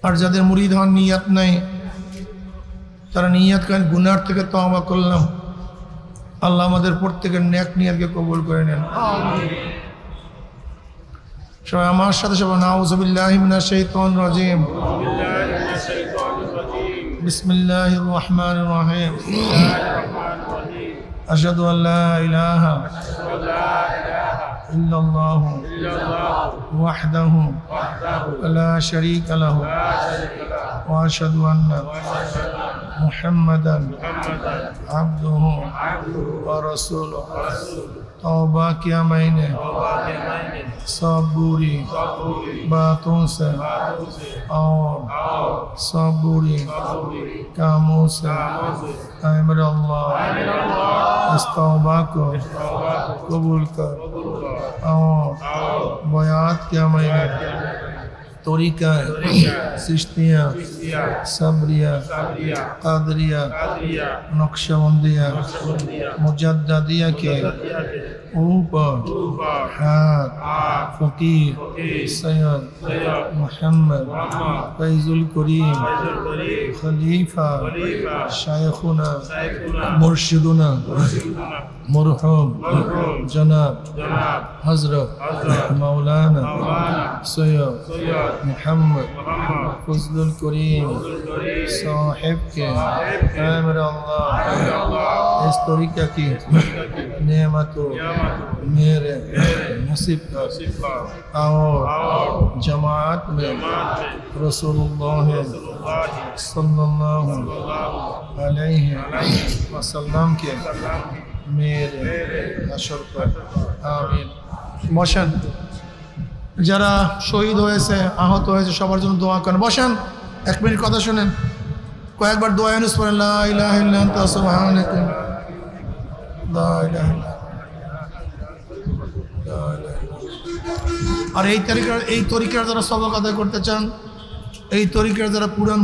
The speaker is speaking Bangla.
আর যাদের মুরিদ হন নিয়াত নাই তারা নিয়াত করেন গুনার থেকে তওবা করলাম, আল্লাহ আমাদের প্রত্যেকের নেক নিয়াতকে কবুল করে নেন। সবাই আমার সাথে সবাই নাউযু বিল্লাহি মিনাশ শাইতানির রাজিম। বিসমিল্লাহির রহমানির রহিম। আশহাদু আল্লা ইলাহা ইল্লাল্লাহু ওয়াহদাহু লা শারীকা লাহু ওয়া আশহাদু আন্না মুহাম্মাদান আবদুহু ওয়া রাসূলুহু। तौबा किया मैंने सब बुरी बातों से और सब बुरी कामों से। ऐ मेरे अल्लाह इस तौबा को कबूल कर और बयात किया मैंने तरीका सिश्तिया सबरिया कादरिया नक्शबंदिया मुजद्दिया के ऊपर हाथ फकीर सैयद मोहम्मद फैजुल करीम खलीफा शायखुना मुर्शिदुना मरहूम जनाब हजरत मौलाना सैयद मोहम्मद फजलुल करीम साहिब के मेरे अल्लाह इस तरीका की नेमतों मेरे नसीब कर और जमात में रसूलुल्लाह सल्लल्लाहु अलैहि वसल्लम के मेरे हशर पर आमीन। বসেন। যারা শহীদ হয়েছে আহত হয়েছে সবার জন্য দোয়া করেন। বসেন, এক মিনিট কথা শুনেন। কয়েকবার দোয়া ইউনুস পড়েন, লা ইলাহা ইল্লা আনতা সুবহানাকা লা ইলাহা ইল্লা আর এই তরিকার যারা সবক আদায় করতে চান, এই তরিকার যারা পুরান